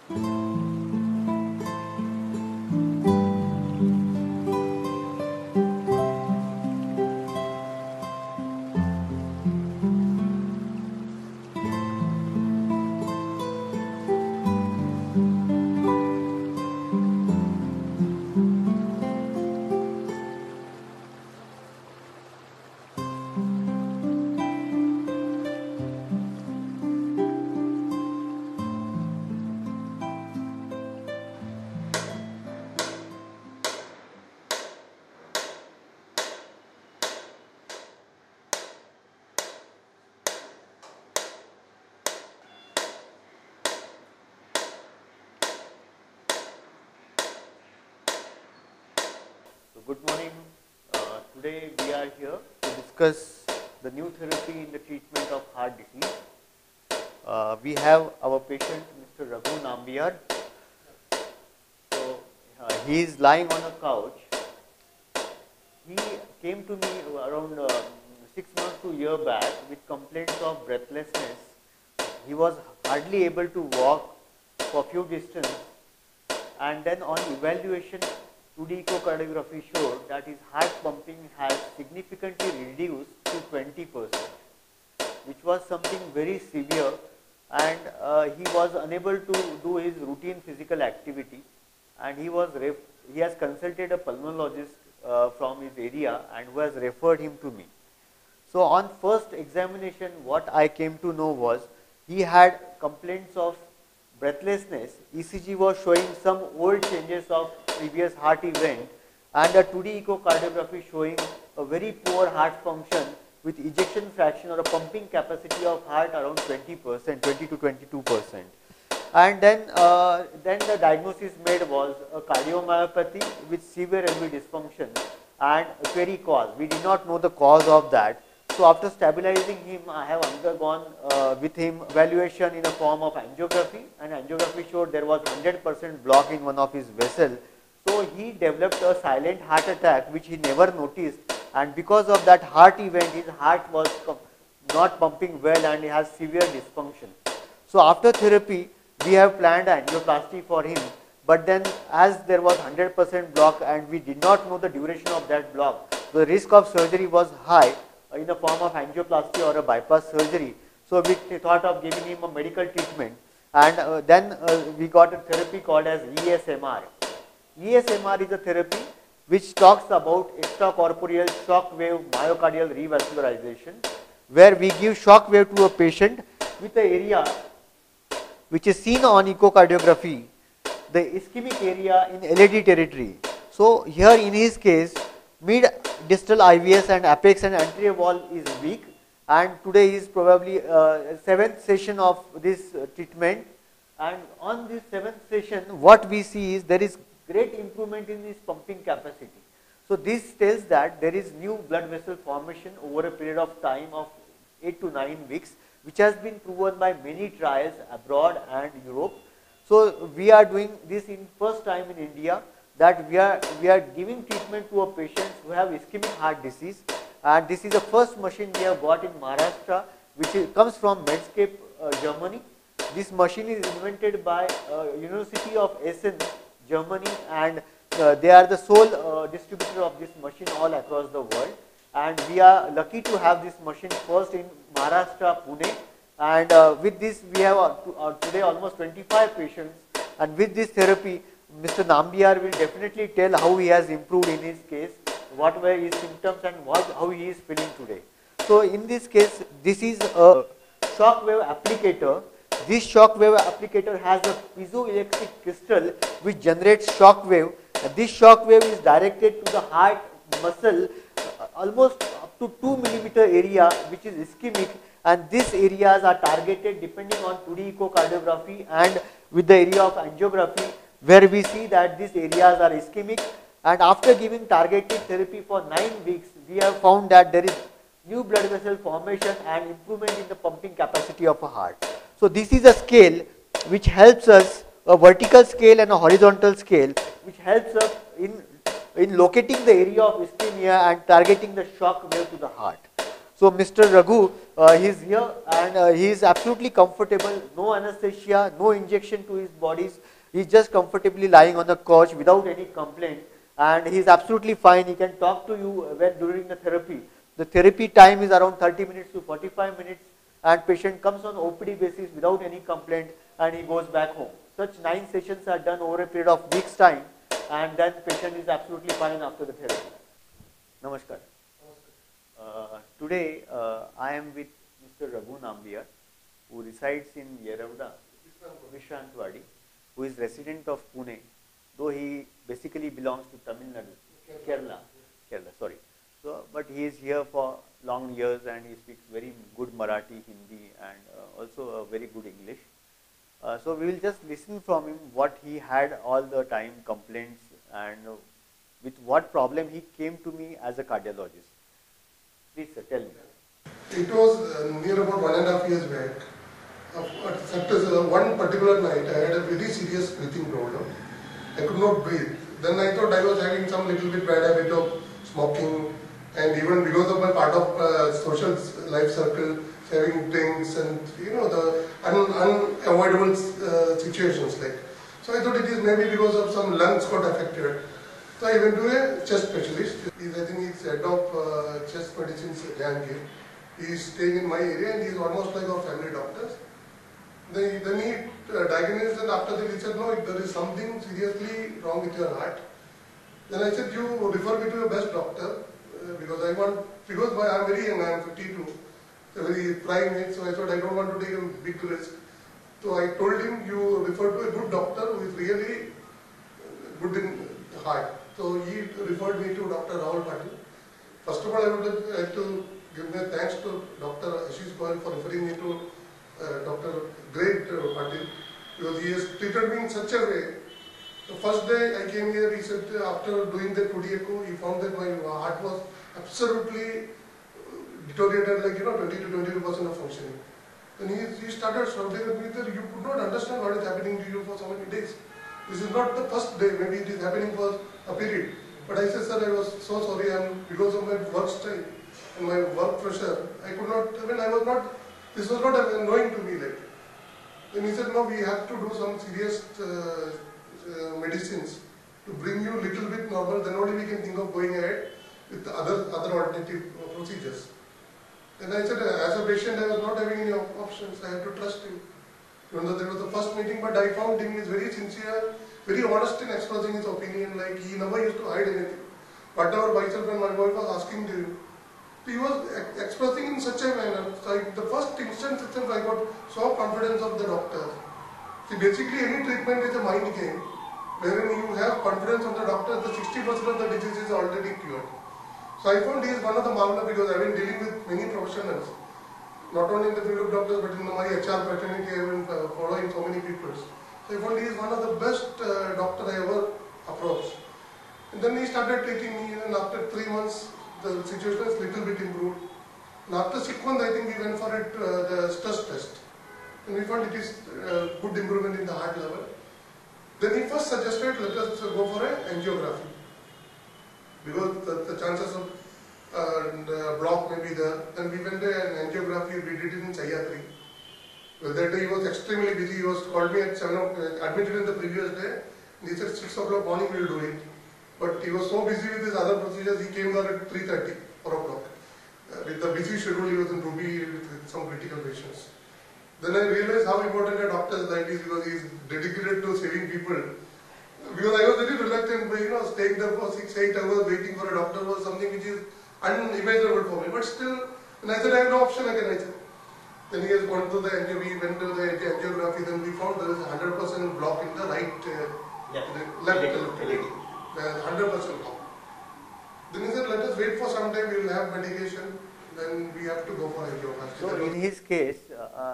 So good morning. Today we are here to discuss the new therapy in the treatment of heart disease. We have our patient Mr. Raghu Nambiar. So he is lying on a couch. He came to me around 6 months to a year back with complaints of breathlessness. He was hardly able to walk for few distance, and then on evaluation 2D echocardiography showed that his heart pumping has significantly reduced to 20%, which was something very severe, and he was unable to do his routine physical activity, and he has consulted a pulmonologist from his area and who has referred him to me. So on first examination, what I came to know was he had complaints of breathlessness. ECG was showing some old changes of previous heart event, and a 2D echocardiography showing a very poor heart function with ejection fraction or a pumping capacity of heart around 20%, 20 to 22%. And then the diagnosis made was a cardiomyopathy with severe LV dysfunction and a query cause. We did not know the cause of that. So after stabilizing him, I have undergone with him evaluation in a form of angiography, and angiography showed there was 100% block in one of his vessels. So he developed a silent heart attack which he never noticed, and because of that heart event his heart was not pumping well and he has severe dysfunction. So after therapy we have planned angioplasty for him, but then as there was 100% block and we did not know the duration of that block, the risk of surgery was high in the form of angioplasty or a bypass surgery. So we thought of giving him a medical treatment, and then we got a therapy called as ESMR. ESMR is a therapy which talks about extracorporeal shock wave myocardial revascularization, where we give shock wave to a patient with the area which is seen on echocardiography, the ischemic area in LAD territory. So here in his case, mid distal IVS and apex and anterior wall is weak, and today is probably 7th session of this treatment, and on this 7th session what we see is there is great improvement in his pumping capacity. So this tells that there is new blood vessel formation over a period of time of 8 to 9 weeks, which has been proven by many trials abroad and Europe. So we are doing this in first time in India, that we are giving treatment to a patients who have ischemic heart disease, and this is the first machine we have got in Maharashtra, which comes from Medscape, Germany. This machine is invented by University of Essen, Germany, and they are the sole distributor of this machine all across the world, and we are lucky to have this machine first in Maharashtra, Pune, and with this we have today almost 25 patients, and with this therapy Mr. Nambiar will definitely tell how he has improved in his case, what were his symptoms and how he is feeling today. So in this case, this is a shock wave applicator. This shock wave applicator has a piezoelectric crystal which generates shock wave. This shock wave is directed to the heart muscle almost up to 2 millimeter area, which is ischemic, and these areas are targeted depending on 2D echocardiography and with the area of angiography, where we see that these areas are ischemic, and after giving targeted therapy for 9 weeks, we have found that there is new blood vessel formation and improvement in the pumping capacity of a heart. So this is a scale which helps us, a vertical scale and a horizontal scale, which helps us in locating the area of ischemia and targeting the shock wave to the heart. So Mr. Raghu, he is here and he is absolutely comfortable, no anesthesia, no injection to his bodies. He is just comfortably lying on the couch without any complaint, and he is absolutely fine. He can talk to you when during the therapy. The therapy time is around 30 minutes to 45 minutes, and patient comes on OPD basis without any complaint and he goes back home. Such 9 sessions are done over a period of weeks time, and then patient is absolutely fine after the therapy. Namaskar. Today I am with Mr. Raghu Nambiar, who resides in Yerauda, Vishrantwadi, who is resident of Pune, though he basically belongs to Tamil Nadu, Kerala, sorry. So, but he is here for long years and he speaks very good Marathi, Hindi and also a very good English. So we will just listen from him what he had all the time complaints and with what problem he came to me as a cardiologist. Please sir, tell me. It was near about 1.5 years back. One particular night I had a very serious breathing problem. I could not breathe. Then I thought I was having some little bit bad habit of smoking, and even because of my part of social life circle, having drinks and the unavoidable situations like. So I thought it is maybe because of some lungs got affected. So I went to a chest specialist. I think he's head of chest medicine, Jahangir. He is staying in my area and he is almost like our family doctor. Then he diagnosed, and after that he said, no, there is something seriously wrong with your heart. Then I said, you refer me to your best doctor because I am very young, I am 52, a very prime age, so I thought I don't want to take a big risk. So I told him, you refer to a good doctor who is really good in the heart. So he referred me to Dr. Rahul Patil. First of all, I would like to give my thanks to Dr. Ashish Goyal for referring me to Dr. Great Patil, because he has treated me in such a way. The first day I came here, he said after doing the 2D echo, he found that my heart was absolutely deteriorated, like 20 to 22% of functioning. Then he started shouting at me that you could not understand what is happening to you for so many days. This is not the first day, maybe it is happening for a period. But I said, sir, I was so sorry, because of my work style and my work pressure, I could not, this was not annoying to me. Then he said, no, we have to do some serious medicines to bring you little bit normal, then only we can think of going ahead with the other alternative procedures. Then I said, as a patient, I was not having any options, I had to trust him. Even though that was the first meeting, but I found him is very sincere, very honest in expressing his opinion, like he never used to hide anything. Whatever myself and my wife was asking to him, he was expressing in such a manner. So the first instance itself, I got so confidence of the doctor. See, basically any treatment is a mind game, wherein you have confidence on the doctor, the 60% of the disease is already cured. So I found he is one of the marvelous, because I have been dealing with many professionals, not only in the field of doctors, but in my HR fraternity, I have been following so many people. So I found he is one of the best doctor I ever approached. And then he started taking me, and after 3 months, the situation is little bit improved. And after 6 months, I think we went for the stress test. And we found it is good improvement in the heart level. Then he first suggested, let us go for an angiography. Because the chances of block may be there. Then we went to an angiography, we did it in Sahyadri. Well, that day he was extremely busy. He was called me at 7 o'clock, admitted in the previous day. And he said 6 o'clock morning we will do it. But he was so busy with his other procedures, he came there at 3:30, 4 o'clock. With the busy schedule, he was in Ruby with some critical patients. Then I realized how important a doctor's life is, because he is dedicated to saving people. Because I was very reluctant, staying there for 6-8 hours waiting for a doctor was something which is unimaginable for me. But still, when I said I have no option, I said. Then he has gone to the we went to the angiography, then we found there is a 100% block in the right, left. 100% block. Then he said, let us wait for some time, we will have medication, then we have to go for angioplasty. So in his case,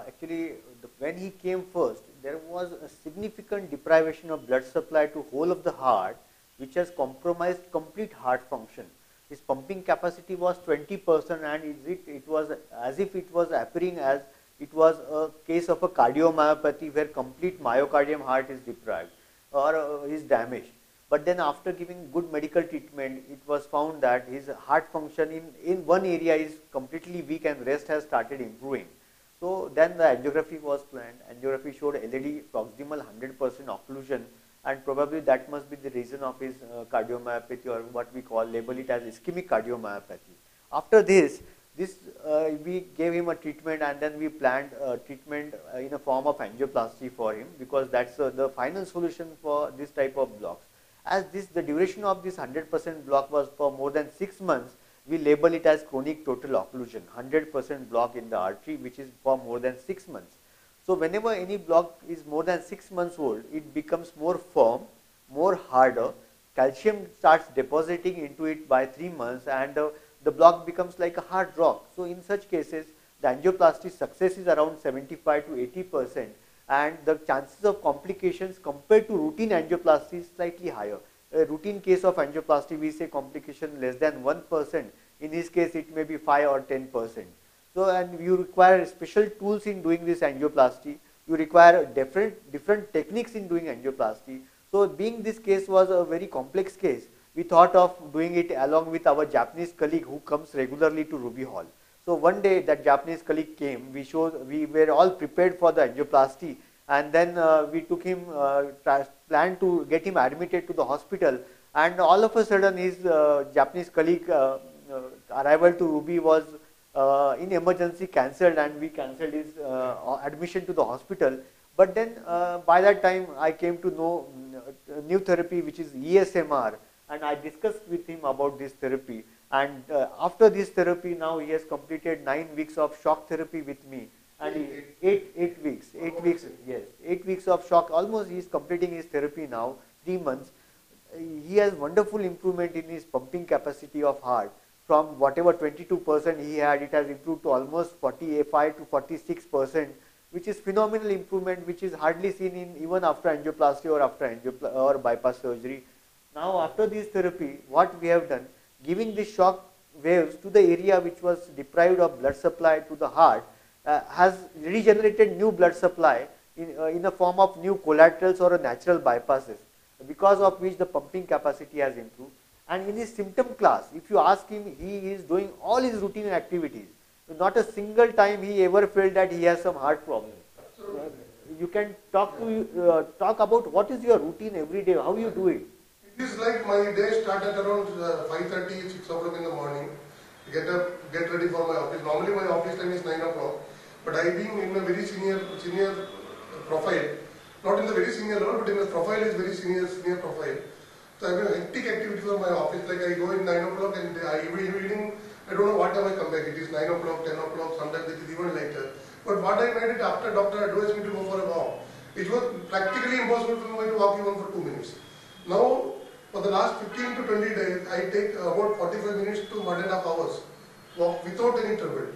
actually, when he came first, there was a significant deprivation of blood supply to whole of the heart, which has compromised complete heart function. His pumping capacity was 20%, and it was as if it was appearing as it was a case of a cardiomyopathy where complete myocardium heart is deprived or is damaged. But then after giving good medical treatment, it was found that his heart function in one area is completely weak and rest has started improving. So then the angiography was planned. Angiography showed LAD proximal 100% occlusion, and probably that must be the reason of his cardiomyopathy, or what we call, label it as ischemic cardiomyopathy. After this, we gave him a treatment, and then we planned treatment in a form of angioplasty for him, because that's the final solution for this type of blocks. As the duration of this 100% block was for more than 6 months, we label it as chronic total occlusion, 100% block in the artery, which is for more than 6 months. So whenever any block is more than 6 months old, it becomes more firm, more harder, calcium starts depositing into it by 3 months, and the block becomes like a hard rock. So in such cases, the angioplasty success is around 75 to 80%, and the chances of complications compared to routine angioplasty is slightly higher. A routine case of angioplasty, we say complication less than 1%. In his case, it may be 5 or 10%. So, and you require special tools in doing this angioplasty. You require different techniques in doing angioplasty. So, being this case was a very complex case, we thought of doing it along with our Japanese colleague who comes regularly to Ruby Hall. So one day that Japanese colleague came, we were all prepared for the angioplasty, and then we took him, planned to get him admitted to the hospital, and all of a sudden his Japanese colleague arrival to Ruby was in emergency cancelled, and we cancelled his admission to the hospital. But then by that time I came to know new therapy, which is ESMR, and I discussed with him about this therapy. And after this therapy, now he has completed 9 weeks of shock therapy with me, and 8 weeks, 8 weeks of shock. Almost he is completing his therapy now, 3 months. He has wonderful improvement in his pumping capacity of heart. From whatever 22% he had, it has improved to almost 45 to 46%, which is phenomenal improvement, which is hardly seen in even after angioplasty or after or bypass surgery. Now after this therapy, what we have done, giving the shock waves to the area which was deprived of blood supply to the heart, has regenerated new blood supply in a form of new collaterals or natural bypasses, because of which the pumping capacity has improved. And in his symptom class, if you ask him, he is doing all his routine activities. Not a single time he ever felt that he has some heart problem. You can talk about what is your routine every day, how you do it. It is like my day started around 5:30, 6 o'clock in the morning. Get up, get ready for my office. Normally my office time is 9 o'clock, but I being in a very senior profile, not in the very senior level, but in the profile is very senior profile. So I have a hectic activity for my office. Like I go in 9 o'clock and every evening, I don't know what time I come back. It is 9 o'clock, 10 o'clock, sometimes it is even later. But what I made it after doctor advised me to go for a walk. It was practically impossible for me to walk even for 2 minutes. Now, for the last 15 to 20 days, I take about 45 minutes to 1.5 hours walk without any trouble.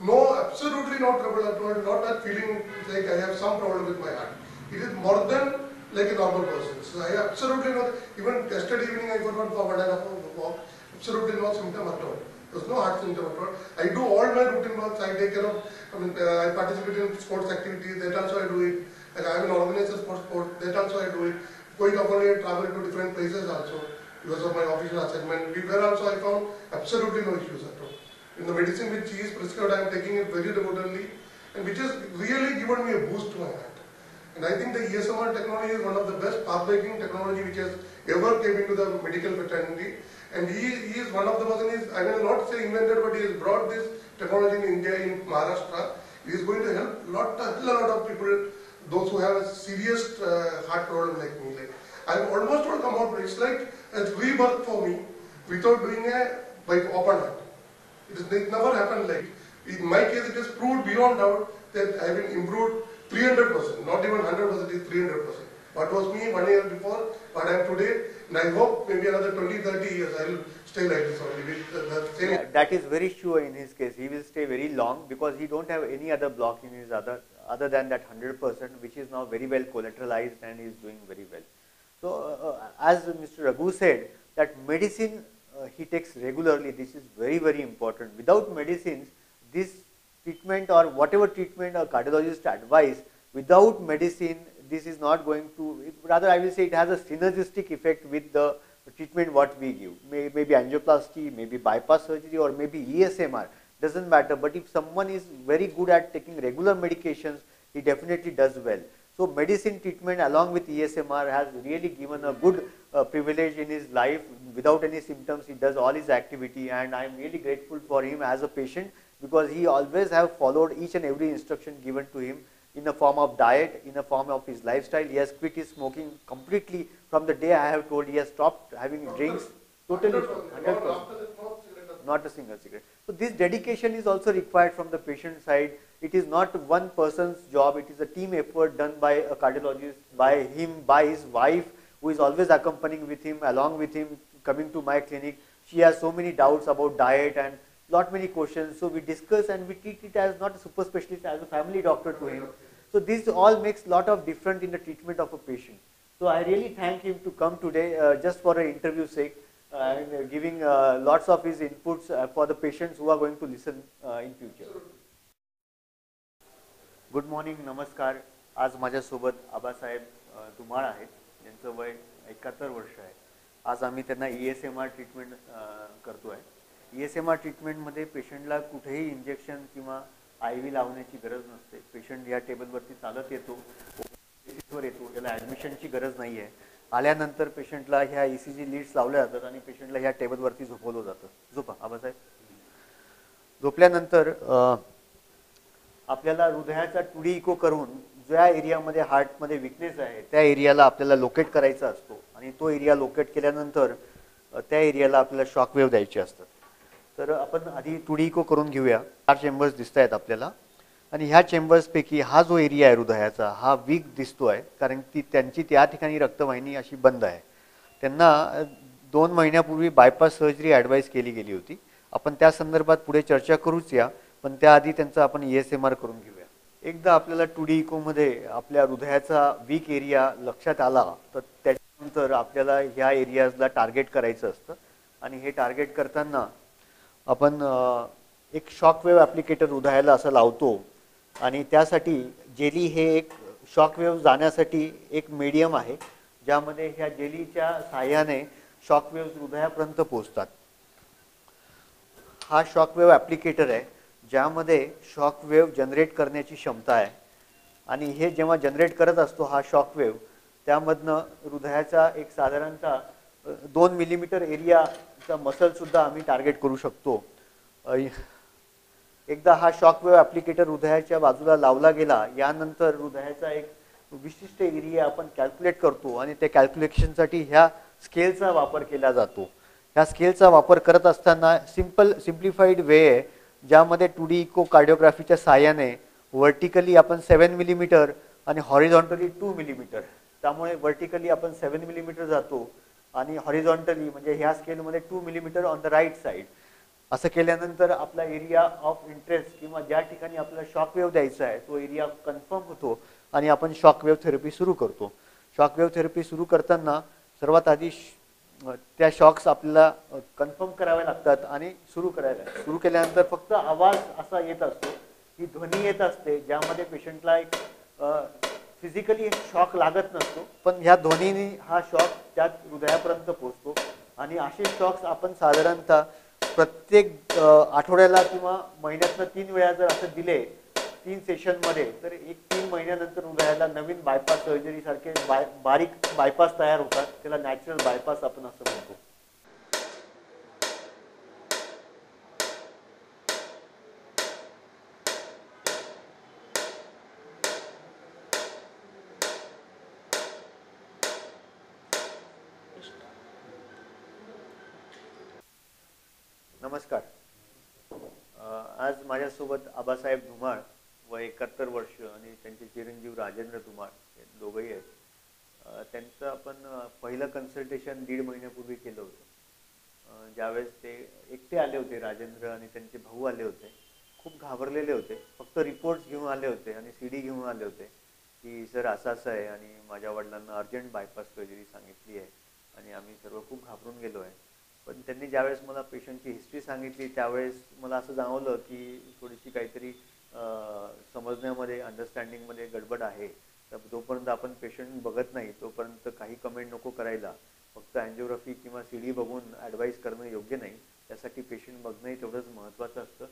No, absolutely no trouble at all, not that feeling like I have some problem with my heart. It is more than like a normal person. So I absolutely not, even yesterday evening I got for 1.5 hours walk, absolutely no symptom at all. There was no heart symptom at all. I do all my routine works, I take care of, I participate in sports activities, that also I do it. Like I am an organizer for sports, that also I do it. Quite often I travel to different places also because of my official assignment. Where also I found absolutely no issues at all. In the medicine which is prescribed, I am taking it very regularly, and which has really given me a boost to my heart. And I think the ESMR technology is one of the best pathbreaking technology which has ever came into the medical fraternity. And he is one of the person, I will not say invented, but he has brought this technology in India, in Maharashtra. He is going to help a lot of people, those who have a serious heart problem like me. Like, I almost will come out, it's like a rebirth for me without doing by open heart. It never happened like. In my case, it is proved beyond doubt that I have been improved 300%, not even 100%, it is 300%. What was me 1 year before, what I am today, and I hope maybe another 20-30 years I will stay like this only. Yeah, that is very sure in his case. He will stay very long because he don't have any other block in his other than that 100%, which is now very well collateralized and is doing very well. So as Mr. Raghu said, that medicine he takes regularly. This is very, very important. Without medicines, this treatment or whatever treatment a cardiologist advise, without medicine, this is not going to, rather I will say it has a synergistic effect with the treatment what we give. Maybe angioplasty, maybe bypass surgery, or maybe ESMR, doesn't matter. But if someone is very good at taking regular medications, he definitely does well. So medicine treatment along with ESMR has really given a good privilege in his life. Without any symptoms, he does all his activity, and I am really grateful for him as a patient, because he always have followed each and every instruction given to him in the form of diet, in the form of his lifestyle. He has quit his smoking completely. From the day I have told, he has stopped having drinks totally, 100%. Not a single cigarette. So this dedication is also required from the patient side. It is not one person's job, it is a team effort done by a cardiologist, by him, by his wife, who is always accompanying with him, along with him, coming to my clinic. She has so many doubts about diet and lot many questions. So we discuss and we treat it as not a super specialist, as a family doctor to him. So this all makes lot of difference in the treatment of a patient. So I really thank him to come today just for an interview sake. And giving lots of his inputs for the patients who are going to listen in future. Good morning, नमस्कार. आज माझ्यासोबत आबासाहेब धुमाळ आहेत, ज्यांचं वय 71 वर्ष आहे. आज आम्ही त्यांना ESMR ट्रीटमेंट करतो आहे. ESMR ट्रीटमेंटमध्ये पेशंटला कुठेही इंजेक्शन किंवा IV लावण्याची गरज नसते. पेशंट या टेबलवरती चालत येतो, वर येतो, त्याला ॲडमिशनची गरज नाही आहे. आल्यानंतर पेशंटला ह्या ECG लीड्स लावल्या जातात आणि पेशंटला ह्या टेबलवरती झोपवलं जातं. झोपा आबासाहेब. झोपल्यानंतर आपल्याला हृदयाचा 2D इको करून ज्या एरियामध्ये हार्टमध्ये विकनेस आहे त्या एरियाला आपल्याला लोकेट करायचा असतो, आणि तो एरिया लोकेट केल्यानंतर त्या एरियाला आपल्याला शॉक वेव्ह द्यायचे असतात. तर आपण आधी 2D इको करून घेऊया. 4 चेंबर्स दिसत आहेत आपल्याला, आणि ह्या चेंबर्सपैकी हा जो एरिया आहे हृदयाचा हा वीक दिसतो आहे, कारण की त्यांची त्या ठिकाणी रक्तवाहिनी अशी बंद आहे. त्यांना 2 महिन्यापूर्वी बायपास सर्जरी ॲडवाईस केली गेली होती. आपण त्या संदर्भात पुढे चर्चा करूच या, पण त्याआधी त्यांचं आपण ESMR करून घेऊया. एकदा आपल्याला 2D इकोमध्ये आपल्या हृदयाचा वीक एरिया लक्षात आला तर त्याच्यानंतर आपल्याला ह्या एरियाजला टार्गेट करायचं असतं, आणि हे टार्गेट करताना आपण एक शॉक वेव्ह ॲप्लिकेटर हृदयाला असं लावतो, आणि त्यासाठी जेली हे एक शॉक वेव्ह जाण्यासाठी एक मीडियम आहे, ज्यामध्ये ह्या जेलीच्या साहाय्याने शॉक वेव्ह हृदयापर्यंत पोहोचतात. हा शॉक वेव्ह ॲप्लिकेटर आहे ज्यामध्ये शॉक वेव्ह जनरेट करण्याची क्षमता आहे, आणि हे जेव्हा जनरेट करत असतो हा शॉक वेव्ह, त्यामधनं हृदयाचा एक साधारणतः 2 मिलीमीटर एरियाचा मसलसुद्धा आम्ही टार्गेट करू शकतो. एकदा हा शॉक वेव्ह ॲप्लिकेटर हृदयाच्या बाजूला लावला गेला, यानंतर हृदयाचा एक विशिष्ट एरिया आपण कॅल्क्युलेट करतो, आणि त्या कॅल्क्युलेशनसाठी ह्या स्केलचा वापर केला जातो. ह्या स्केलचा वापर करत असताना सिम्प्लिफाईड वे आहे, ज्यामध्ये 2D इको कार्डिओग्राफीच्या साहाय्याने वर्टिकली आपण 7 मिलीमीटर आणि हॉरिझॉन्टली 2 मिलीमीटर, त्यामुळे वर्टिकली आपण 7 मिलीमीटर जातो आणि हॉरिझॉन्टली म्हणजे ह्या स्केलमध्ये 2 millimetre on the right side. असं केल्यानंतर आपला एरिया ऑफ इंटरेस्ट किंवा ज्या ठिकाणी आपल्याला शॉक वेव्ह द्यायचा आहे तो एरिया कन्फर्म होतो, आणि आपण शॉक वेव्ह थेरपी सुरू करतो. शॉक वेव्ह थेरपी सुरू करताना सर्वात आधी त्या शॉक्स आपल्याला कन्फर्म करावे लागतात, आणि सुरू केल्यानंतर फक्त आवाज असा येत असतो, ही ध्वनी येत असते, ज्यामध्ये पेशंटला एक फिजिकली एक शॉक लागत नसतो, पण ह्या ध्वनीने हा शॉक त्यात हृदयापर्यंत पोहोचतो. आणि असे शॉक्स आपण साधारणतः प्रत्येक आठवड्याला किंवा महिन्यातनं 3 वेळा जर असं दिले 3 सेशनमध्ये, तर 3 महिन्यानंतर हृदयाला नवीन बायपास सर्जरी सारखे बारीक बायपास तयार होतात. त्याला नॅचरल बायपास आपण असं म्हणतो. नमस्कार. आज माझ्यासोबत आबासाहेब धुमाळ वय 71 वर्ष आणि त्यांचे चिरंजीव राजेंद्र धुमाळ हे दोघंही आहेत. त्यांचं आपण पहिलं कन्सल्टेशन 1.5 महिन्यापूर्वी केलं होतं. ज्यावेळेस ते एकटे आले होते, राजेंद्र आणि त्यांचे भाऊ आले होते. खूप घाबरलेले होते, फक्त रिपोर्ट्स घेऊन आले होते आणि CD घेऊन आले होते की सर असं आहे आणि माझ्या वडिलांना अर्जंट बायपास सर्जरी सांगितली आहे, आणि आम्ही सर्व खूप घाबरून गेलो आहे. पण त्यांनी ज्यावेळेस मला पेशंटची हिस्ट्री सांगितली त्यावेळेस मला असं जाणवलं की थोडीशी काहीतरी समजण्यामध्ये अंडरस्टँडिंगमध्ये गडबड आहे. तर जोपर्यंत आपण पेशंट बघत नाही तोपर्यंत काही कमेंट नको करायला. फक्त अँजिओग्राफी किंवा CD बघून ॲडवाईस करणं योग्य नाही. त्यासाठी पेशंट बघणंही तेवढंच महत्त्वाचं असतं.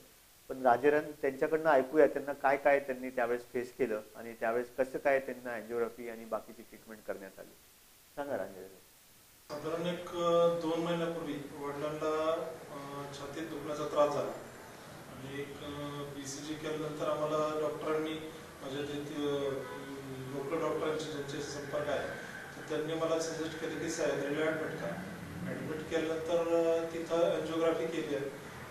पण राजेरन त्यांच्याकडनं ऐकूया त्यांना काय काय त्यांनी त्यावेळेस फेस केलं आणि त्यावेळेस कसं काय त्यांना अँजिओग्राफी आणि बाकीची ट्रीटमेंट करण्यात आली. सांगा राजेरन. साधारण एक 2 महिन्यापूर्वी वडिलांना छातीत दुखण्याचा त्रास झाला आणि एक BCG केल्यानंतर आम्हाला डॉक्टरांनी म्हणजे ते लोकल डॉक्टरांचे ज्यांचे संपर्क आहे तर त्यांनी मला सजेस्ट केले की सह्याद्रीला ॲडमिट करा. ॲडमिट केल्यानंतर तिथं अँजिओग्राफी केली आहे.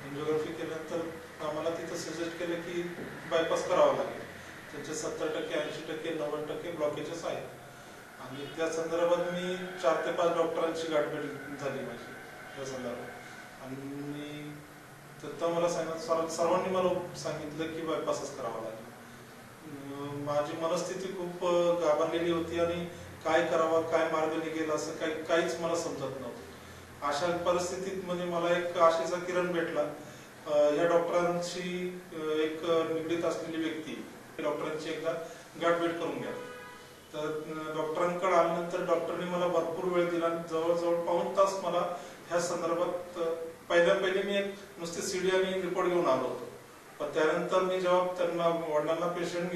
अँजिओग्राफी केल्यानंतर आम्हाला तिथं सजेस्ट केलं की बायपास करावा लागेल. त्यांचे 70%, 80%, 90% ब्लॉकेजेस आहेत आणि त्या संदर्भात मी 4 ते 5 डॉक्टरांची गाठभेट झाली माझी त्या संदर्भात आणि तर मला सर्वांनी मला सांगितलं की बायपासच करावा लागेल. माझी मनस्थिती खूप घाबरलेली होती आणि काय करावं काय मार्ग निघेल असं काहीच मला समजत नव्हतं. अशा परिस्थितीत म्हणजे मला एक आशेचा किरण भेटला. या डॉक्टरांची एक निगडीत असलेली व्यक्ती डॉक्टरांची एकदा गाठभेट करून घ्या. तर डॉक्टरांकडे आल्यानंतर डॉक्टरने मला भरपूर वेळ दिला. जवळजवळ पाऊण तास मला ह्या संदर्भात पहिले मी एक नुसते CD आणि रिपोर्ट घेऊन आलो होतो. पण त्यानंतर मी जेव्हा त्यांना वडिलांना पेशंट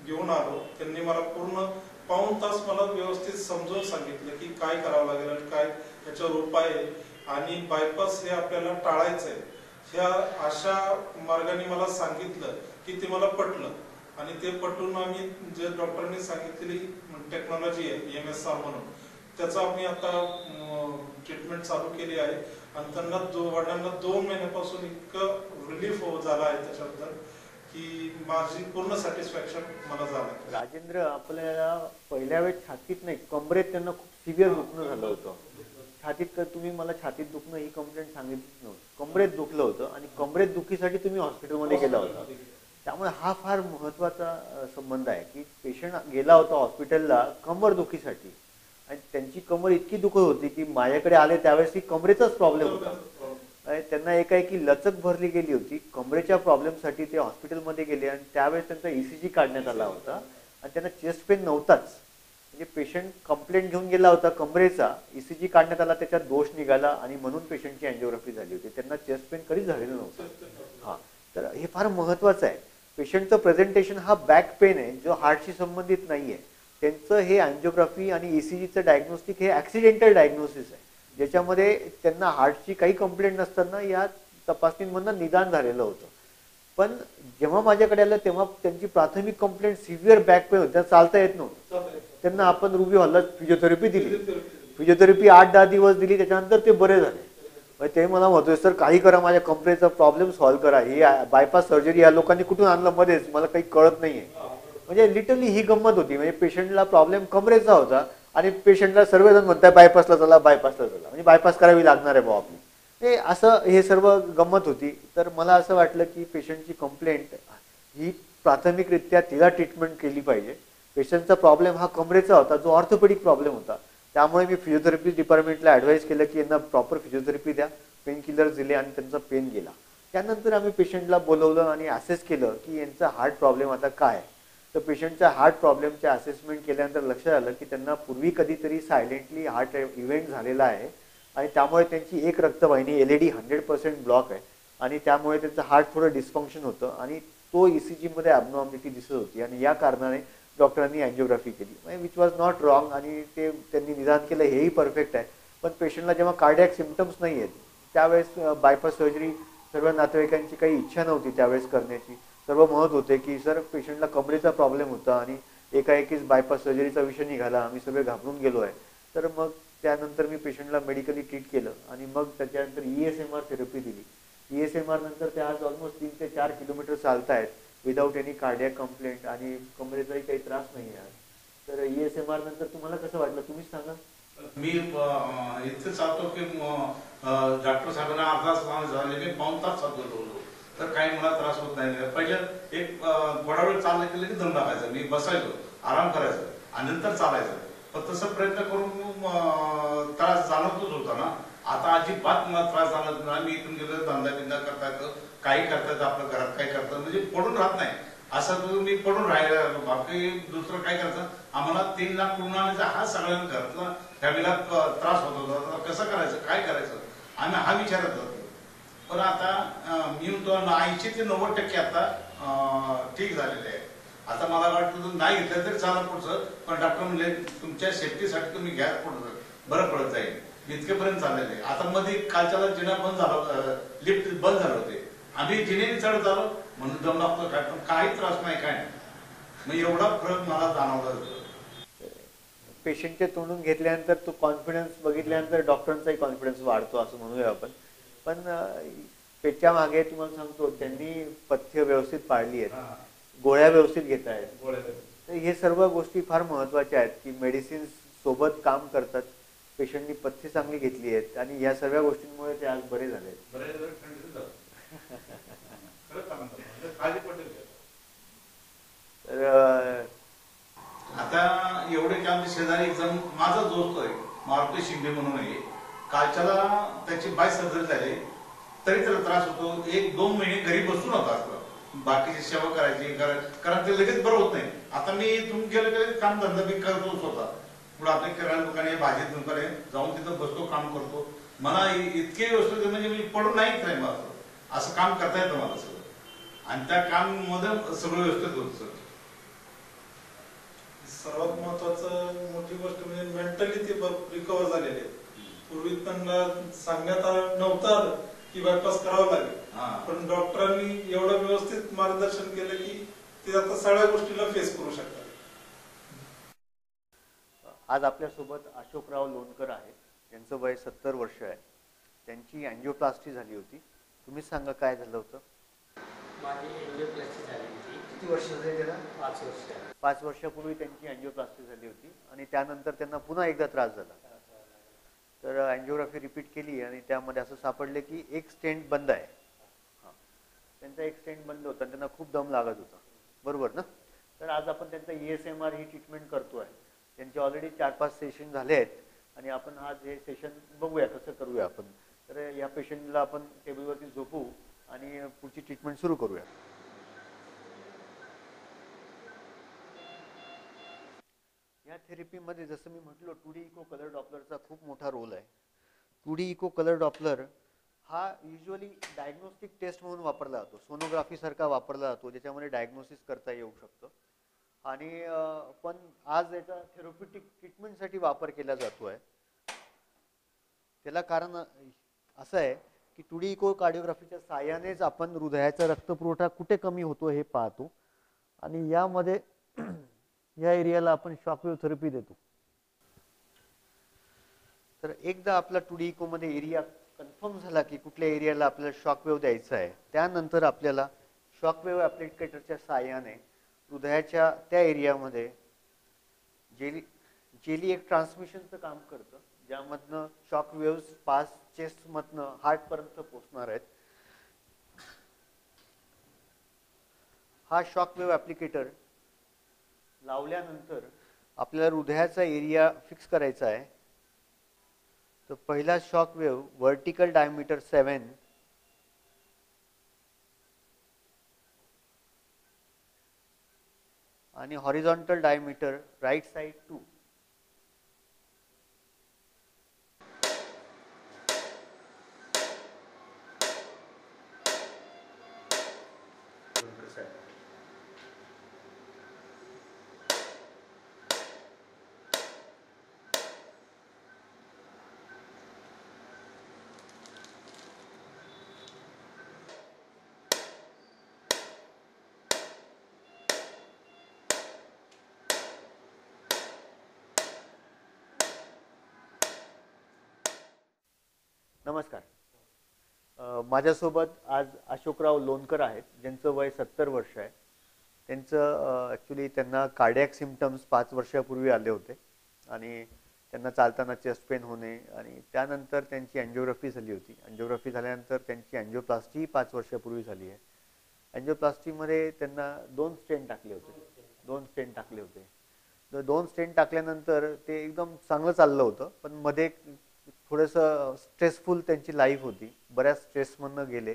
घेऊन आलो त्यांनी मला पूर्ण पाऊण तास मला व्यवस्थित समजून सांगितलं की काय करावं लागेल आणि काय याच्यावर उपाय आहे आणि बायपास हे आपल्याला टाळायचं आहे. ह्या अशा मार्गाने मला सांगितलं की ते मला पटलं आणि ते पटून आम्ही जे डॉक्टरांनी सांगितलेली टेक्नॉलॉजी आहे MSR म्हणून त्याचा आम्ही आता ट्रीटमेंट चालू केली आहे आणि त्यांना वडिलांना 2 महिन्यापासून इतकं रिलीफ झाला आहे त्याच्याबद्दल की माझी पूर्ण सॅटिस्फॅक्शन मला झालं. राजेंद्र, आपल्याला पहिल्या वेळेस छातीत नाही कमरेत त्यांना खूप सिव्हिअर दुखणं झालं होतं. छातीत तर तुम्ही मला छातीत दुखणं ही कंप्लेंट सांगितलीच नव्हती. कमरेत दुखलं होतं आणि कमरेत दुखीसाठी तुम्ही हॉस्पिटलमध्ये गेला होता. त्यामुळे हा फार महत्त्वाचा संबंध आहे की पेशंट गेला होता हॉस्पिटलला कंबर दुखीसाठी आणि त्यांची कमर इतकी दुखत होती की माझ्याकडे आले त्यावेळेस ही कमरेचाच प्रॉब्लेम होता. त्यांना एकाएकी लचक भरली गेली होती. कमरेच्या प्रॉब्लेमसाठी ते हॉस्पिटलमध्ये गेले आणि त्यावेळेस त्यांचा ECG काढण्यात आला होता आणि त्यांना चेस्ट पेन नव्हताच. म्हणजे पेशंट कंप्लेंट घेऊन गेला होता कमरेचा, ECG काढण्यात आला, त्याच्यात दोष निघाला आणि म्हणून पेशंटची अँजिओग्राफी झाली होती. त्यांना चेस्ट पेन कधीच झालेलं नव्हतं. हां, तर हे फार महत्त्वाचं आहे. पेशंटचं प्रेझेंटेशन हा बॅक पेन आहे जो हार्टशी संबंधित नाही आहे. त्यांचं हे अँजिओग्राफी आणि ECGचं डायग्नोस्टिक हे ॲक्सिडेंटल डायग्नोसिस आहे ज्याच्यामध्ये त्यांना हार्टची काही कंप्लेंट नसताना या तपासणीमधनं निदान झालेलं होतं. पण जेव्हा माझ्याकडे आलं तेव्हा त्यांची प्राथमिक कंप्लेंट सिव्हिअर बॅक पेन होती. त्यांना चालता येत नव्हतं. त्यांना आपण रुबी हॉलला फिजिओथेरपी दिली. फिजिओथेरपी 8-10 दिवस दिली. त्याच्यानंतर ते बरे झाले. ते मला म्हणतोय सर काही करा माझ्या कंपनीचा प्रॉब्लेम सॉल्व्ह करा. ही बायपास सर्जरी या लोकांनी कुठून आणलं मध्येच मला काही कळत नाहीये. म्हणजे लिटरली ही गंमत होती. म्हणजे पेशंटला प्रॉब्लेम कमरेचा होता आणि पेशंटला सर्वजण म्हणताय बायपासला चला बायपासला चला म्हणजे बायपास करावी लागणार आहे भाऊ आपली. ते असं हे सर्व गंमत होती. तर मला असं वाटलं की पेशंटची कंप्लेंट ही प्राथमिकरित्या तिला ट्रीटमेंट केली पाहिजे. पेशंटचा प्रॉब्लेम हा कमरेचा होता जो ऑर्थोपेडिक प्रॉब्लेम होता. त्यामुळे मी फिजिओथेरपी डिपार्टमेंटला ॲडवाईस केलं की यांना प्रॉपर फिजिओथेरपी द्या. पेन किलर्स दिले आणि त्यांचा पेन गेला. त्यानंतर आम्ही पेशंटला बोलवलं आणि असेस केलं की यांचा हार्ट प्रॉब्लेम आता काय आहे. तर पेशंटच्या हार्ट प्रॉब्लेमचे असेसमेंट केल्यानंतर लक्षात आलं की त्यांना पूर्वी कधीतरी सायलेंटली हार्ट इव्हेंट झालेला आहे आणि त्यामुळे त्यांची एक रक्तवाहिनी LED 100% ब्लॉक आहे आणि त्यामुळे त्यांचं हार्ट थोडं डिस्फंक्शन होतं आणि तो ECGमध्ये ॲबनॉर्मॅलिटी दिसत होती आणि या कारणाने डॉक्टरांनी अँजिओग्राफी केली विच वॉज नॉट रॉंग आणि ते त्यांनी निदान केलं हेही परफेक्ट आहे. पण पेशंटला जेव्हा कार्डियक सिम्पटम्स नाही आहेत त्यावेळेस बायपास सर्जरी सर्व नातेवाईकांची काही इच्छा नव्हती त्यावेळेस करण्याची. सर्व म्हणत होते की सर पेशंटला कमरेचा प्रॉब्लेम होता आणि एकाएकीच बायपास सर्जरीचा विषय निघाला, आम्ही सगळे घाबरून गेलो आहे. तर मग त्यानंतर मी पेशंटला मेडिकली ट्रीट केलं आणि मग त्याच्यानंतर ESMR थेरपी दिली. ESMR नंतर ते आज ऑलमोस्ट 3 ते 4 किलोमीटर चालतायत विदाऊट एनी कार्डियक कंप्लेंट आणि कमरेचाही काही त्रास नाही आहे. तर ESMR नंतर तुम्हाला कसं वाटलं तुम्हीच सांगा. मी इतकं चालतो की डॉक्टर साहेबांना अर्धा तास झाले मी पाऊण तास चालतो होतो तर काही मला त्रास होत नाही. पहिले एक थोडा वेळ चाललं केलं की दम लागायचा, मी बसायचो आराम करायचो आणि नंतर चालायचं. पण तसं प्रयत्न करून त्रास जाणवतच होता ना. आता अजिबात मला त्रास जाणवत नाही. मी इथून गेलो धंदा बिंदा करता येतो, काही करता येतं, आपल्या घरात काही करतात म्हणजे पडून राहत नाही. असं तुम्ही पडून राहिलं बाकी दुसरं काय करायचं. आम्हाला 3 लाख पूर्ण आणायचा हा सगळ्यांना घरातला फॅमिलीला त्रास होत होता. कसं करायचं काय करायचं आम्ही हा विचारत होतो. पण आता मी म्हणतो 80 ते 90% आता ठीक झालेले आहे. आता मला वाटतं नाही घेतलं तरी चालत पुढचं, पण डॉक्टर म्हणले तुमच्या सेफ्टीसाठी तुम्ही घ्या पुढचं बरं पडत जाईल. इतकेपर्यंत चाललेले. आता मध्ये कालच्याला जिना बंद झाला, लिफ्ट बंद झालं होते. आम्ही जिनेने चढत आलो म्हणून दम लागतो काय, पण काही त्रास नाही काय नाही. मग एवढा फरक मला जाणवला. पेशंटच्या तोंडून घेतल्यानंतर तो कॉन्फिडन्स बघितल्यानंतर डॉक्टरांचाही कॉन्फिडन्स वाढतो असं म्हणूया आपण. पण त्याच्या मागे तुम्हाला सांगतो त्यांनी पथ्य व्यवस्थित पाळली आहेत, गोळ्या व्यवस्थित घेत आहेत. तर हे सर्व गोष्टी फार महत्वाच्या आहेत की मेडिसिन सोबत काम करतात, पेशंटनी पथ्य चांगली घेतली आहेत आणि या सर्व गोष्टींमुळे ते आज बरे झाले आहेत. तर आता एवढे की आमच्या शेजारी एक जण माझा दोस्त आहे मारुती शिंदे म्हणून आहे. कालच्याला त्याची बाय सर्जरी झाली तरी त्याला त्रास होतो. 1-2 महिने घरी बसून होता असतो. बाकीची सेवा करायची कारण ते लगेच बरं होत नाही. आता मी तुम्ही गेलं की काम धंदा मी करतो स्वतः. पुढे आपले किराणा दुकाने भाजी दुकाने जाऊन तिथं बसतो काम करतो. मला इतके व्यवस्थित म्हणजे मी पडून नाहीच नाही मला असं काम करता येतं मला सगळं. आणि त्या काम मध्ये सगळं व्यवस्थित होतं सर. सर्वात महत्वाचं मोठी गोष्ट म्हणजे मेंटली ते रिकवर झालेले आहेत. पूर्वी त्यांना सांगण्यात नव्हतं की बायपास करावं लागेल, पण डॉक्टरांनी एवढं व्यवस्थित मार्गदर्शन केलं की ते आता सगळ्या गोष्टीला फेस करू शकतात. आज आपल्यासोबत अशोकराव लोणकर आहेत. त्यांचं वय 70 वर्ष आहे. त्यांची अँजिओप्लास्टी झाली होती. तुम्हीच सांगा काय झालं होतं. माझी अँजिओप्लास्टी झाली होती. किती वर्ष झाली त्याला? 5 वर्ष. 5 वर्षापूर्वी त्यांची अँजिओप्लास्टी झाली होती आणि त्यानंतर त्यांना पुन्हा एकदा त्रास झाला. तर अँजिओग्राफी रिपीट केली आणि त्यामध्ये असं सापडले की एक स्टेंट बंद आहे. त्यांचा एक स्टेंट बंद होता, त्यांना खूप दम लागत होता, बरोबर ना. तर आज आपण त्यांचा ESMR ही ट्रीटमेंट करतोय. त्यांचे ऑलरेडी 4-5 सेशन झाले आहेत आणि आपण आज हे सेशन बघूया कसं करूया आपण. तर या पेशंटला आपण टेबलवरती झोपू आणि पुढची ट्रीटमेंट सुरू करूया. या थेरपीमध्ये जसं मी म्हटलो 2D इको कलर डॉपलरचा खूप मोठा रोल आहे. 2D इको कलर डॉपलर हा युजली डायग्नोस्टिक टेस्ट म्हणून वापरला जातो, सोनोग्राफी सारखा वापरला जातो, ज्याच्यामध्ये डायग्नोसिस करता येऊ शकतं. आणि पण आज याचा थेरप्युटिक ट्रीटमेंटसाठी वापर केला जातो आहे. त्याला कारण असं आहे की 2D इको कार्डिओग्राफीच्या साहाय्यानेच आपण हृदयाचा रक्तपुरवठा कुठे कमी होतो हे पाहतो आणि यामध्ये या एरियाला आपण शॉकवेव्ह थेरपी देतो. तर एकदा आपला 2D इको मध्ये एरिया कन्फर्म झाला की कुठल्या एरियाला आपल्याला शॉकवेव्ह द्यायचा आहे, त्यानंतर आपल्याला शॉकवेव्ह ॲप्लिकेटरच्या साहाय्याने हृदयाच्या त्या एरियामध्ये जेली एक ट्रान्समिशनचं काम करतं, ज्यामधनं शॉकवेव्स पास चेस्टमधनं हार्टपर्यंत पोचणार आहेत. हा शॉकवेव्ह ॲप्लिकेटर लावल्यानंतर आपल्याला हृदयाचा एरिया फिक्स करायचा आहे. तर पहिला शॉकवेव्ह व्हर्टिकल डायमीटर 7 आणि हॉरिझॉन्टल डायमीटर राईट साइड 2. नमस्कार. माझ्यासोबत आज अशोकराव लोणकर आहेत, ज्यांचं वय 70 वर्ष आहे. त्यांचं ॲक्च्युली त्यांना कार्डियक सिम्पटम्स 5 वर्षापूर्वी आले होते आणि त्यांना चालताना चेस्ट पेन होणे आणि त्यानंतर त्यांची अँजिओग्राफी झाली होती. अँजिओग्राफी झाल्यानंतर त्यांची अँजिओप्लास्टी 5 वर्षापूर्वी झाली आहे. अँजिओप्लास्टीमध्ये त्यांना 2 स्टेंट टाकले होते. तर 2 स्टेंट टाकल्यानंतर ते एकदम चांगलं चाललं होतं, पण मध्ये थोडंसं स्ट्रेसफुल त्यांची लाईफ होती. बऱ्याच स्ट्रेसमधनं गेले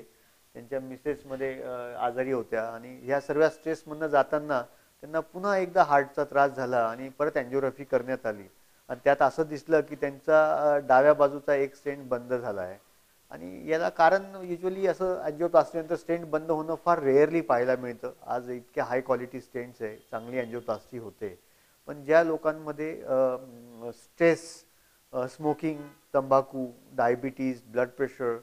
त्यांच्या मिसेसमध्ये आजारी होत्या आणि ह्या सर्व स्ट्रेसमधनं जाताना त्यांना पुन्हा एकदा हार्टचा त्रास झाला आणि परत अँजिओग्राफी करण्यात आली आणि त्यात असं दिसलं की त्यांचा डाव्या बाजूचा एक स्टेंट बंद झाला आहे आणि याला कारण युजली असं अँजिओप्लास्टीनंतर स्टेंट बंद होणं फार रेअरली पाहायला मिळतं. आज इतके हाय क्वालिटी स्टेंट्स आहे, चांगली अँजिओप्लास्टी होते. पण ज्या लोकांमध्ये स्ट्रेस, स्मोकिंग, तंबाखू, डायबिटीज, ब्लड प्रेशर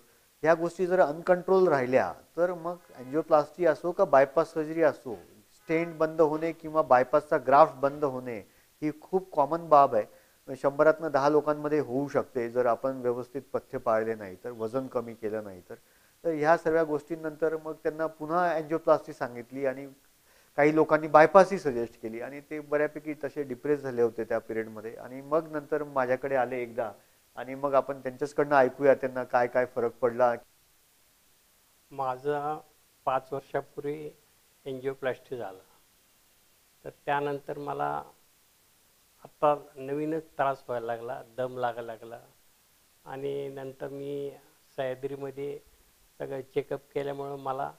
ह्या गोष्टी जर अनकंट्रोल राहिल्या तर मग अँजिओप्लास्टी असो का बायपास सर्जरी असो, स्टेंट बंद होणे किंवा बायपासचा ग्राफ्ट बंद होणे ही खूप कॉमन बाब आहे. 100तनं 10 लोकांमध्ये होऊ शकते जर आपण व्यवस्थित पथ्य पाळले नाही तर, वजन कमी केलं नाही तर. तर ह्या सर्व गोष्टींनंतर मग त्यांना पुन्हा अँजिओप्लास्टी सांगितली आणि काही लोकांनी बायपासही सजेस्ट केली आणि ते बऱ्यापैकी तसे डिप्रेस झाले होते त्या पिरियडमध्ये आणि मग नंतर माझ्याकडे आले एकदा आणि मग आपण त्यांच्याचकडनं ऐकूया त्यांना काय काय फरक पडला. माझा 5 वर्षापूर्वी एन्जिओप्लास्टी झाला. तर त्यानंतर मला आत्ता नवीनच त्रास व्हायला लागला, दम लागायला लागला आणि नंतर मी सह्याद्रीमध्ये सगळं चेकअप केल्यामुळं मला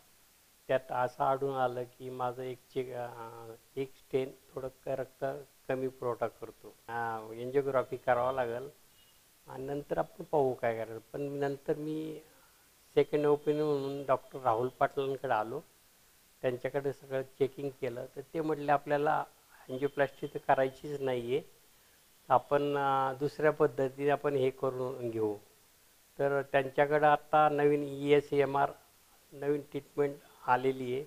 त्यात असं आढळून आलं की माझं एक स्टेन थोडं रक्त कमी पुरवठा करतो. एन्जिओग्राफी करावं लागेल आणि नंतर आपण पाहू काय करायचं. पण नंतर मी सेकंड ओपिनियन म्हणून डॉक्टर राहुल पाटलांकडे आलो. त्यांच्याकडे सगळं चेकिंग केलं तर ते म्हटले आपल्याला एन्जिओप्लास्टी तर करायचीच नाही आहे, आपण दुसऱ्या पद्धतीने आपण हे करून घेऊ. तर त्यांच्याकडं आत्ता नवीन ESMR नवीन ट्रीटमेंट आलेली आहे.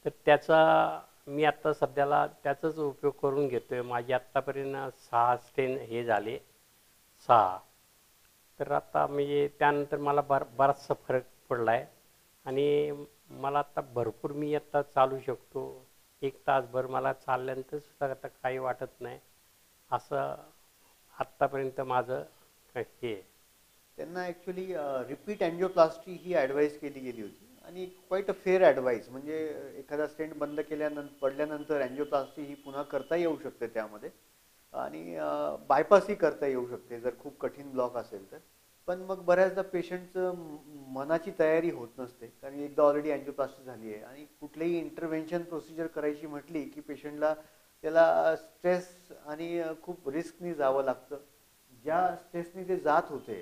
तर त्याचा मी आत्ता सध्याला त्याचाच उपयोग करून घेतो आहे. माझे आत्तापर्यंत 6 स्टेन हे झाले 6. तर आता म्हणजे त्यानंतर मला बराचसा फरक पडला आहे आणि मला आता भरपूर मी आत्ता चालू शकतो. 1 तासभर मला चालल्यानंतर सुद्धा आता काही वाटत नाही. असं आत्तापर्यंत माझं हे आहे. त्यांना ॲक्च्युली रिपीट अँजिओप्लास्टी ही ॲडवाईस केली गेली होती आणि क्वाईट अ फेअर ॲडवाईस. म्हणजे एखादा स्टेंट बंद पडल्यानंतर अँजिओप्लास्टी ही पुन्हा करता येऊ शकते त्यामध्ये आणि बायपासही करता येऊ शकते जर खूप कठीण ब्लॉक असेल तर. पण मग बऱ्याचदा पेशंटचं मनाची तयारी होत नसते कारण एकदा ऑलरेडी अँजिओप्लास्टी झाली आहे आणि कुठलीही इंटरव्हेन्शन प्रोसिजर करायची म्हटली की पेशंटला त्याला स्ट्रेस आणि खूप रिस्कनी जावं लागतं. ज्या स्ट्रेसनी ते जात होते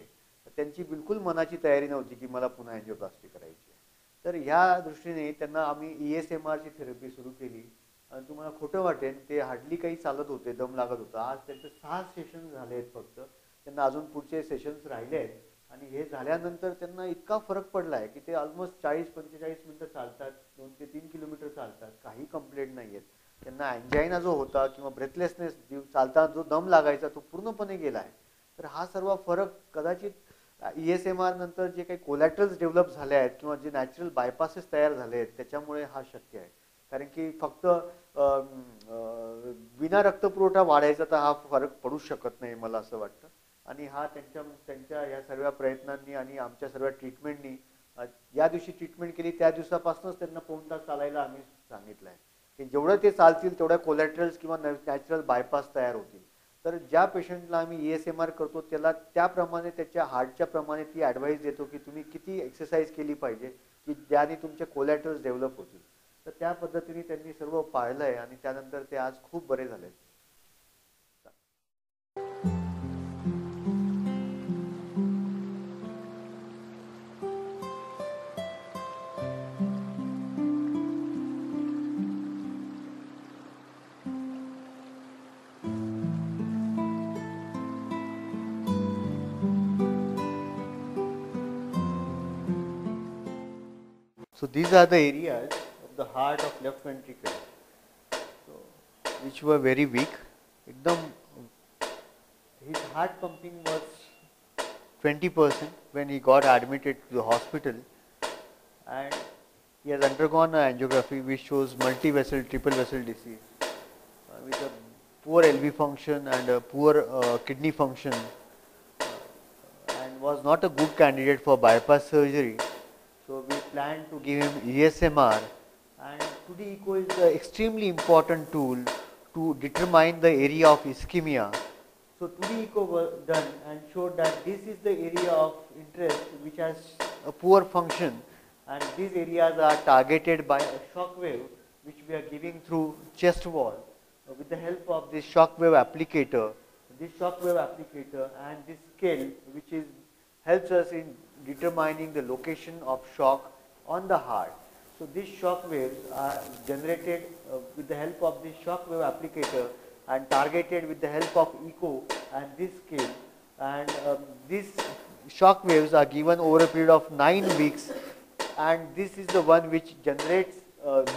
त्यांची बिलकुल मनाची तयारी नव्हती की मला पुन्हा अँजिओप्लास्टी करायची आहे. तर ह्या दृष्टीने त्यांना आम्ही ESMRची थेरपी सुरू केली आणि तुम्हाला खोटं वाटेल ते हार्डली काही चालत होते, दम लागत होता. आज त्यांचे 6 सेशन झाले आहेत फक्त. त्यांना अजून पुढचे सेशन्स राहिले आहेत आणि हे झाल्यानंतर त्यांना इतका फरक पडला आहे की ते ऑलमोस्ट 40-45 मिनटं चालतात, 2 ते 3 किलोमीटर चालतात, काही कंप्लेंट नाही आहेत. त्यांना अँजायना जो होता किंवा ब्रेथलेसनेस चालताना जो दम लागायचा तो पूर्णपणे गेला आहे. तर हा सर्व फरक कदाचित ESMR नंतर जे काही कोलॅटरल्स डेव्हलप झाले आहेत किंवा जे नॅचरल बायपासेस तयार झाले आहेत त्याच्यामुळे हा शक्य आहे. कारण की फक्त विना रक्तपुरवठा वाढायचा तर हा फरक पडू शकत नाही मला असं वाटतं. आणि हा त्यांच्या या सर्व प्रयत्नांनी आणि आमच्या सर्व ट्रीटमेंटनी या दिवशी ट्रीटमेंट केली त्या दिवसापासूनच त्यांना 1 तास चालायला आम्ही सांगितलं आहे की जेवढं ते चालतील तेवढ्या कोलॅटरल्स किंवा नॅचरल बायपास तयार होतील. तर ज्या पेशंटला आम्ही ESMR करतो त्याला त्याप्रमाणे त्याच्या हार्टच्या प्रमाणे ती ॲडवाईस देतो की तुम्ही किती एक्सरसाइज केली पाहिजे की ज्याने तुमचे कोलॅटरल्स डेव्हलप होतील. तर त्या पद्धतीने त्यांनी सर्व पाळलं आहे आणि त्यानंतर ते आज खूप बरे झाले. So these are the areas of the heart of left ventricle, so, which were very weak. His heart pumping was 20% when he got admitted to the hospital, and he has undergone an angiography which shows multi-vessel, triple vessel disease with a poor LV function and a poor kidney function, and was not a good candidate for bypass surgery. So we plan to give him ESMR, and 2D echo is the extremely important tool to determine the area of ischemia. So 2D echo was done and showed that this is the area of interest which has a poor function, and these areas are targeted by a shock wave which we are giving through chest wall with the help of this shock wave applicator. This shock wave applicator and this scale which is helps us in determining the location of shock on the heart. So these shock waves are generated with the help of this shock wave applicator and targeted with the help of echo and this scale, and these shock waves are given over a period of 9 weeks, and this is the one which generates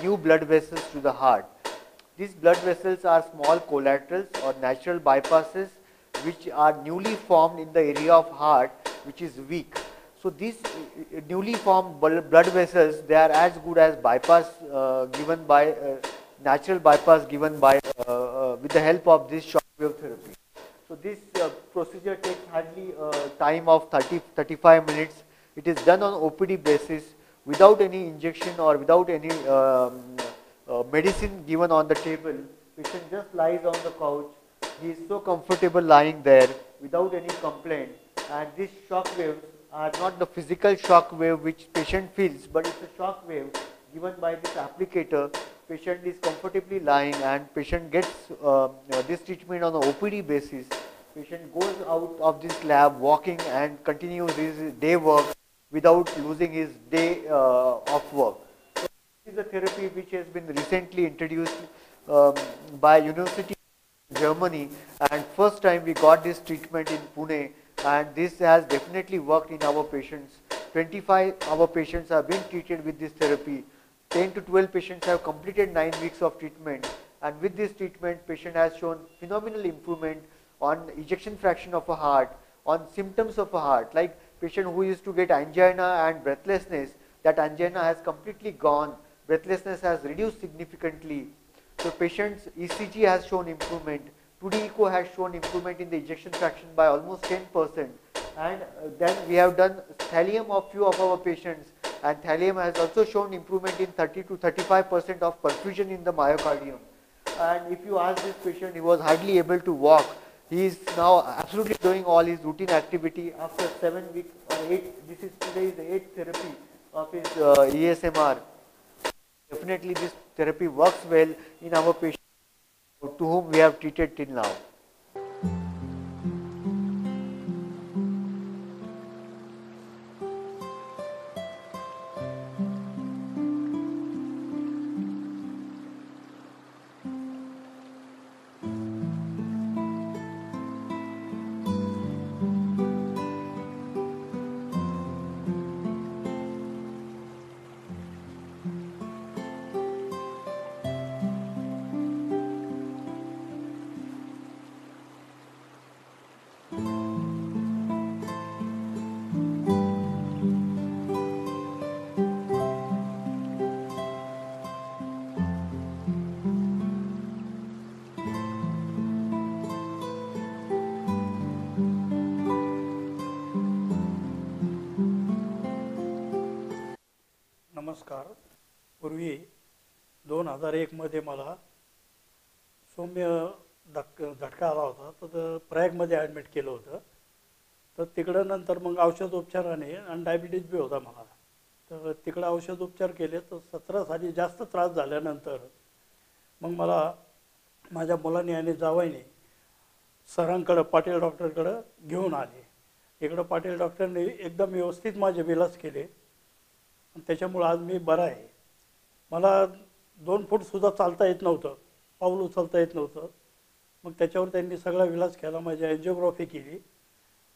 new blood vessels to the heart. These blood vessels are small collaterals or natural bypasses which are newly formed in the area of heart which is weak. So these newly formed blood vessels, they are as good as bypass given by natural bypass given by with the help of this shock wave therapy. So this procedure takes hardly time of 30-35 minutes. It is done on OPD basis without any injection or without any medicine given on the table. Patient just lies on the couch. He is so comfortable lying there without any complaint, and these shock waves are not the physical shock wave which patient feels, but it's a shock wave given by this applicator. Patient is comfortably lying and patient gets this treatment on an OPD basis. Patient goes out of this lab walking and continues his day work without losing his day of work. So this is a therapy which has been recently introduced by University of Germany, and first time we got this treatment in Pune, and this has definitely worked in our patients. 25 our patients have been treated with this therapy. 10 to 12 patients have completed 9 weeks of treatment, and with this treatment patient has shown phenomenal improvement on ejection fraction of a heart, on symptoms of a heart, like patient who used to get angina and breathlessness, that angina has completely gone, breathlessness has reduced significantly. So patient's ECG has shown improvement, 2D echo has shown improvement in the ejection fraction by almost 10%, and then we have done thallium of few of our patients, and thallium has also shown improvement in 30 to 35% of perfusion in the myocardium. And if you ask this patient, he was hardly able to walk. He is now absolutely doing all his routine activity after 7 weeks or 8. This is today is the 8th therapy of his ESMR. Definitely this therapy works well in our patients to whom we have treated till now. नमस्कार. पूर्वी 2001 मध्ये मला सौम्य झटका आला होता, तर प्रयागमध्ये admit केलं होतं. तर तिकडं नंतर मग औषधोपचाराने आणि डायबिटीज बी होता मला, तर तिकडं औषधोपचार केले. तर 17 साली जास्त त्रास झाल्यानंतर मग मला माझ्या मुलांनी आणि जावईने सरांकडं पाटील डॉक्टरकडं घेऊन आले. इकडं पाटील डॉक्टरने एकदम व्यवस्थित माझे विलास केले, त्याच्यामुळं आज मी बरा आहे. मला 2 फूटसुद्धा चालता येत नव्हतं, पाऊल उचलता येत नव्हतं. मग त्याच्यावर त्यांनी सगळा विलास केला, माझी अँजिओग्राफी केली,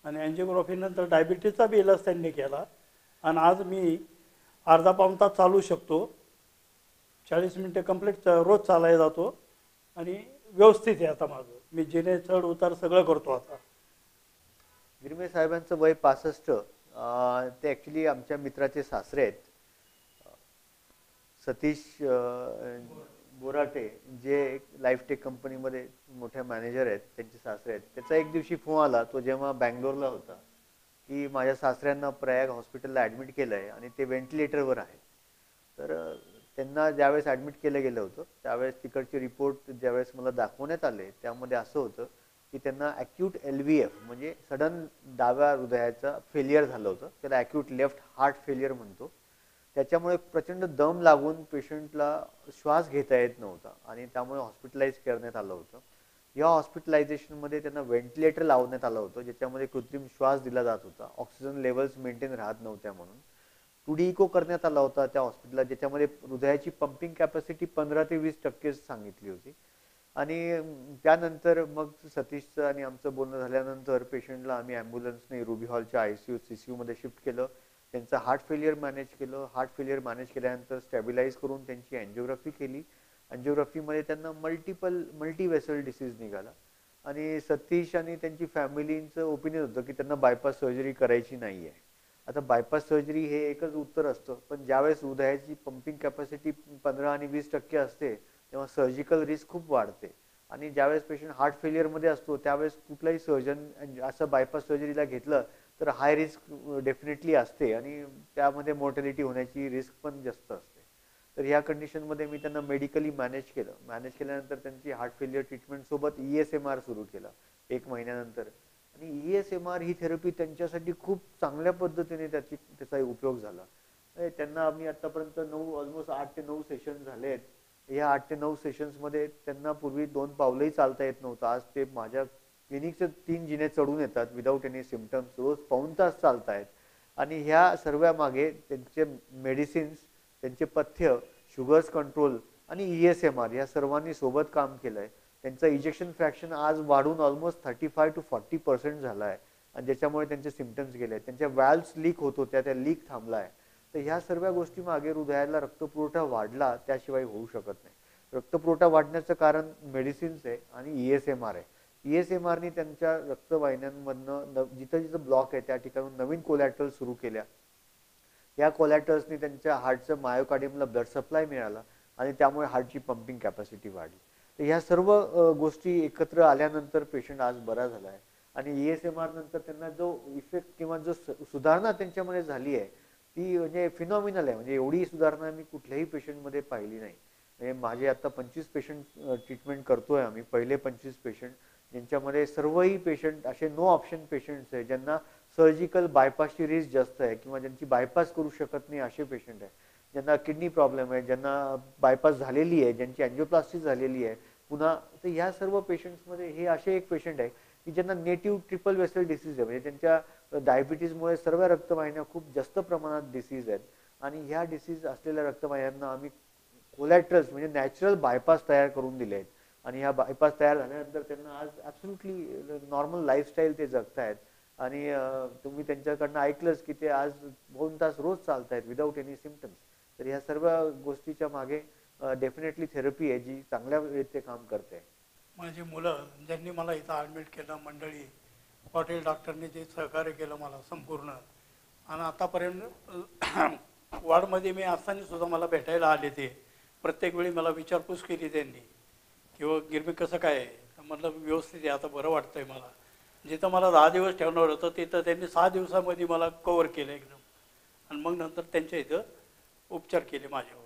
आणि अँजिओग्राफीनंतर डायबिटीजचा बी इलाज त्यांनी केला. आणि आज मी अर्धा पाऊण तास चालू शकतो, 40 मिनटं कंप्लीट रोज चालायला जातो, आणि व्यवस्थित आहे आता माझं. मी जिने चढ उतार सगळं करतो आता. गिरमे साहेबांचं वय 65. ते ॲक्च्युली आमच्या मित्राचे सासरे आहेत, सतीश बोराटे, जे लाईफटेक कंपनीमध्ये मोठ्या मॅनेजर आहेत, त्यांचे सासरे आहेत. त्याचा एक दिवशी फोन आला, तो जेव्हा बँगलोरला होता, की माझ्या सासऱ्यांना प्रयाग हॉस्पिटलला ॲडमिट केलं आहे आणि ते व्हेंटिलेटरवर आहे. तर त्यांना ज्यावेळेस ॲडमिट केलं गेलं होतं त्यावेळेस तिकडचे रिपोर्ट ज्यावेळेस मला दाखवण्यात आले, त्यामध्ये असं होतं की त्यांना ॲक्यूट LVF म्हणजे सडन डाव्या हृदयाचा फेलियर झालं होतं. त्याला ॲक्यूट लेफ्ट हार्ट फेलियर म्हणतो. त्याच्यामुळे प्रचंड दम लागून पेशंटला श्वास घेता येत नव्हता आणि त्यामुळे हॉस्पिटलाइज करण्यात आलं होतं. या हॉस्पिटलायझेशनमध्ये त्यांना व्हेंटिलेटर लावण्यात आलं होतं, ज्याच्यामध्ये कृत्रिम श्वास दिला जात होता. ऑक्सिजन लेवल्स मेंटेन राहत नव्हत्या म्हणून 2D इको करण्यात आला होता त्या हॉस्पिटलला, ज्याच्यामध्ये हृदयाची पंपिंग कॅपॅसिटी 15 ते 20% सांगितली होती. आणि त्यानंतर मग सतीशचं आणि आमचं बोलणं झाल्यानंतर पेशंटला आम्ही ॲम्ब्युलन्सने रुबी हॉलच्या ICU CCU मध्ये शिफ्ट केलं. त्यांचं हार्ट फेलियर मॅनेज केलं. हार्ट फेलियर मॅनेज केल्यानंतर स्टॅबिलाइज करून त्यांची अँजिओग्राफी केली. अँजिओग्राफीमध्ये त्यांना मल्टी वेसल डिसीज निघाला आणि सतीश आणि त्यांची फॅमिलीचं ओपिनियन होतं की त्यांना बायपास सर्जरी करायची नाही आहे. आता बायपास सर्जरी हे एकच उत्तर असतं, पण ज्यावेळेस हृदयाची पंपिंग कॅपॅसिटी 15 आणि 20% असते तेव्हा सर्जिकल रिस्क खूप वाढते. आणि ज्यावेळेस पेशंट हार्ट फेलियरमध्ये असतो त्यावेळेस कुठलाही सर्जन असं बायपास सर्जरीला घेतलं तर हाय रिस्क डेफिनेटली असते आणि त्यामध्ये मोर्टॅलिटी होण्याची रिस्क पण जास्त असते. तर ह्या कंडिशनमध्ये मी त्यांना मेडिकली मॅनेज केलं. मॅनेज केल्यानंतर त्यांची हार्ट फेलियर ट्रीटमेंटसोबत ESMR सुरू केला 1 महिन्यानंतर. आणि ESMR ही थेरपी त्यांच्यासाठी खूप चांगल्या पद्धतीने त्याचा उपयोग झाला. त्यांना आम्ही आतापर्यंत ऑलमोस्ट 8 ते 9 सेशन झाले आहेत. या 8 ते 9 सेशन्समध्ये त्यांना पूर्वी 2 पावलंही चालता येत नव्हतं. आज ते माझ्या क्लिनिकचे 3 जिने चढून येतात विदाऊट एनी सिम्पटम्स. रोज पाऊण तास चालतायत. आणि ह्या सर्व मागे त्यांचे मेडिसिन्स, त्यांचे पथ्य, शुगर्स कंट्रोल आणि ESMR या सर्वांनी सोबत काम केलंय. त्यांचं इजेक्शन फ्रॅक्शन आज वाढून ऑलमोस्ट 35 to 40% झाला आहे आणि ज्याच्यामुळे त्यांचे सिम्पटम्स गेले. त्यांच्या व्हॅल्व्स लीक होत होत्या, त्या लीक थांबला आहे. तर ह्या सर्व गोष्टी मागे हृदयाला रक्तपुरवठा वाढला त्याशिवाय होऊ शकत नाही. रक्तपुरवठा वाढण्याचं कारण मेडिसिन्स आहे आणि ESMR आहे. ESMRनी त्यांच्या रक्तवाहिन्यांमधनं जिथं जिथं ब्लॉक आहे त्या ठिकाणी नवीन कोलॅटरल सुरू केल्या. या कोलॅटरल्सनी त्यांच्या हार्टचं मायोकार्डियमला ब्लड सप्लाय मिळाला आणि त्यामुळे हार्टची पंपिंग कॅपॅसिटी वाढली. तर ह्या सर्व गोष्टी एकत्र आल्यानंतर पेशंट आज बरा झाला आहे. आणि ESMR नंतर त्यांना जो इफेक्ट किंवा जो सुधारणा त्यांच्यामध्ये झाली आहे ती म्हणजे फिनॉमिनल आहे. म्हणजे एवढी सुधारणा मी कुठल्याही पेशंटमध्ये पाहिली नाही. म्हणजे माझे आता 25 पेशंट ट्रीटमेंट करतोय आम्ही. पहिले 25 पेशंट ज्यांच्यामध्ये सर्वही पेशंट असे नो ऑप्शन पेशंट्स आहे, ज्यांना सर्जिकल बायपासची रिस्क जास्त आहे किंवा ज्यांची बायपास करू शकत नाही असे पेशंट आहे, ज्यांना किडनी प्रॉब्लेम आहे, ज्यांना बायपास झालेली आहे, ज्यांची अँजिओप्लास्टी झालेली आहे पुन्हा. तर ह्या सर्व पेशंट्समध्ये हे असे एक पेशंट आहे की ज्यांना नेटिव्ह ट्रिपल वेसल डिसीज आहे. म्हणजे त्यांच्या डायबिटीजमुळे सर्व रक्तवाहिन्या खूप जास्त प्रमाणात डिसीज आहेत आणि ह्या डिसीज असलेल्या रक्तवाहिन्यांना आम्ही कोलॅटरल्स म्हणजे नॅचरल बायपास तयार करून दिले आहेत. आणि ह्या बायपास तयार झाल्यानंतर त्यांना आज ॲब्सोल्युटली नॉर्मल लाईफस्टाईल ते जगतायत. आणि तुम्ही त्यांच्याकडनं ऐकलंच की ते आज 2 तास रोज चालतायत विदाऊट एनी सिम्पटम्स. तर ह्या सर्व गोष्टीच्या मागे डेफिनेटली थेरपी आहे जी चांगल्या रीते काम करते. माझी मुलं ज्यांनी मला इथं ॲडमिट केलं, मंडळी, हॉटेल डॉक्टरनी जे सहकार्य केलं मला संपूर्ण. आणि आतापर्यंत वॉर्डमध्ये मी असताना सुद्धा मला भेटायला आले. ते प्रत्येक वेळी मला विचारपूस केली त्यांनी किंवा गिरमी कसं काय आहे. म्हटलं व्यवस्थित आहे, आता बरं वाटतंय मला. जिथं मला 10 दिवस ठेवणार होतं तिथं त्यांनी 6 दिवसामध्ये मला कव्हर केलं एकदम. आणि मग नंतर त्यांच्या इथं उपचार केले माझ्यावर.